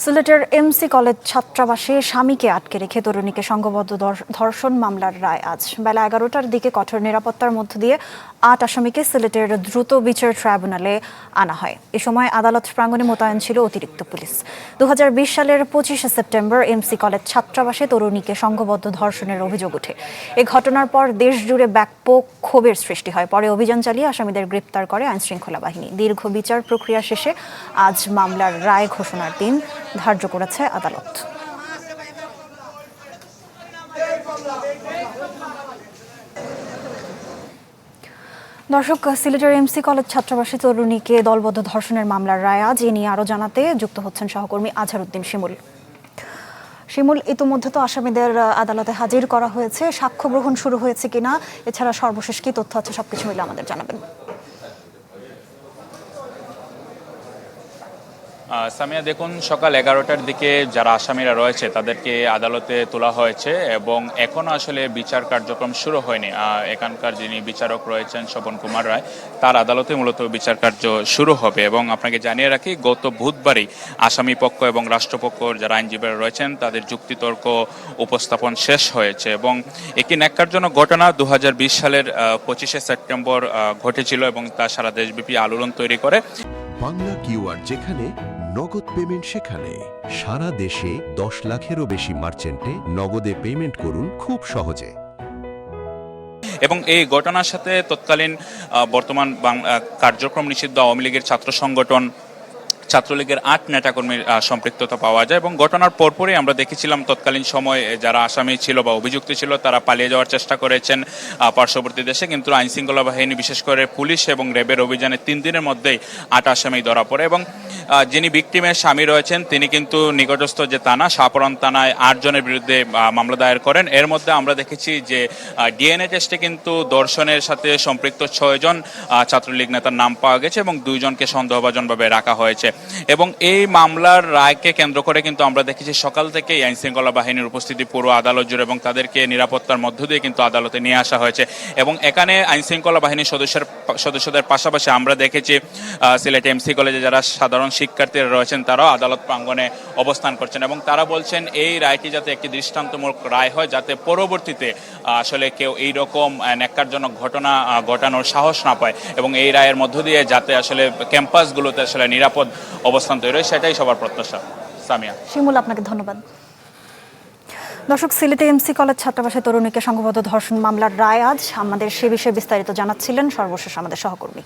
সিলেটের MC college ছাত্রাবাসে স্বামীকে আটকে রেখে তরুণীকে সংঘবদ্ধ ধর্ষণ মামলার রায় আজ বেলা 11টার দিকে কঠোর নিরাপত্তার মধ্য দিয়ে ৮ আসামিকে সিলেটের দ্রুত বিচার ট্রাইব্যুনালে আনা হয়। এ সময় আদালত প্রাঙ্গণে মোতায়েন ছিল অতিরিক্ত পুলিশ। 2020 সালের 25শে সেপ্টেম্বর এমসি কলেজ ছাত্রাবাসে তরুণীকে সংঘবদ্ধ ধর্ষণের অভিযোগ ওঠে। এ ঘটনার পর দেশজুড়ে ব্যাপক ক্ষোভের সৃষ্টি হয়। পরে অভিযান চালিয়ে আসামিদের গ্রেপ্তার করে আইনশৃঙ্খলা বাহিনী। দীর্ঘ বিচার প্রক্রিয়া শেষে আজ মামলার রায় ঘোষণার দিন ধার্য করেছে আদালত। দর্শক, সিলেটের এমসি কলেজ ছাত্রাবাসে তরুণীকে দলবদ্ধ ধর্ষণের মামলার রায় আজ। এ নিয়ে আরো জানাতে যুক্ত হচ্ছেন সহকর্মী আজহারউদ্দিন শিমুল। শিমুল, ইতিমধ্যে তো আসামিদের আদালতে হাজির করা হয়েছে, সাক্ষ্য গ্রহণ শুরু হয়েছে কিনা, এছাড়া সর্বশেষ কি তথ্য আছে সবকিছু মিলে আমাদের জানাবেন। সামিয়া, দেখুন, সকাল 11টার দিকে যারা আসামিরা রয়েছে তাদেরকে আদালতে তোলা হয়েছে এবং এখনও আসলে বিচার কার্যক্রম শুরু হয়নি। এখানকার যিনি বিচারক রয়েছেন স্বপন কুমার রায়, তার আদালতে মূলত বিচার কার্য শুরু হবে। এবং আপনাকে জানিয়ে রাখি, গত বুধবারই আসামি পক্ষ এবং রাষ্ট্রপক্ষ যারা আইনজীবীরা রয়েছেন তাদের যুক্তিতর্ক উপস্থাপন শেষ হয়েছে। এবং একটি ন্যাক্কারজনক ঘটনা 2020 সালের 25শে সেপ্টেম্বর ঘটেছিল এবং তা সারা দেশব্যাপী আলোড়ন তৈরি করে। বাংলা কিউআর যেখানে নগদ পেমেন্ট সেখানে। সারা দেশে 10 লাখেরও বেশি মার্চেন্টে নগদে পেমেন্ট করুন খুব সহজে। এবং এই ঘটনার সাথে তৎকালীন বর্তমান কার্যক্রম নিষিদ্ধ আওয়ামী লীগের ছাত্র সংগঠন ছাত্রলীগের 8 নেতাকর্মীর সম্পৃক্ততা পাওয়া যায়। এবং ঘটনার পরপরই আমরা দেখেছিলাম তৎকালীন সময় যারা আসামি ছিল বা অভিযুক্ত ছিল তারা পালিয়ে যাওয়ার চেষ্টা করেছেন পার্শ্ববর্তী দেশে, কিন্তু আইনশৃঙ্খলা বাহিনী বিশেষ করে পুলিশ এবং র্যাবের অভিযানে 3 দিনের মধ্যেই 8 আসামি ধরা পড়ে। এবং যিনি ভিকটিমের স্বামী রয়েছেন তিনি কিন্তু নিকটস্থ যে থানা শাহপরান থানায় 8 জনের বিরুদ্ধে মামলা দায়ের করেন। এর মধ্যে আমরা দেখেছি যে ডিএনএ টেস্টে কিন্তু ধর্ষণের সাথে সম্পৃক্ত 6 জন ছাত্রলীগ নেতার নাম পাওয়া গেছে এবং 2 জনকে সন্দেহভাজনভাবে রাখা হয়েছে। এবং এই মামলার রায়কে কেন্দ্র করে কিন্তু আমরা দেখেছি সকাল থেকেই আইনশৃঙ্খলা বাহিনীর উপস্থিতি পুরো আদালত জুড়ে এবং তাদেরকে নিরাপত্তার মধ্য দিয়ে কিন্তু আদালতে নিয়ে আসা হয়েছে। এবং এখানে আইনশৃঙ্খলা বাহিনীর সদস্যদের পাশাপাশি আমরা দেখেছি সিলেট এমসি কলেজে যারা সাধারণ শিক্ষার্থীরা রয়েছেন তারাও আদালত প্রাঙ্গণে অবস্থান করছেন এবং তারা বলছেন এই রায়টি যাতে একটি দৃষ্টান্তমূলক রায় হয়, যাতে পরবর্তীতে আসলে কেউ এইরকম ন্যাক্কারজনক ঘটনা ঘটানোর সাহস না পায় এবং এই রায়ের মধ্য দিয়ে যাতে আসলে ক্যাম্পাসগুলোতে আসলে নিরাপদ অবস্থান তৈরি হয়, সেটাই সবার প্রত্যাশা। সামিয়া। শিমুল, আপনাকে ধন্যবাদ। দর্শক, সিলেটে এমসি কলেজ ছাত্রাবাসে তরুণীকে সংঘবদ্ধ ধর্ষণ মামলার রায় আজ। আমাদের সে বিষয়ে বিস্তারিত জানাচ্ছিলেন সর্বশেষ আমাদের সহকর্মী।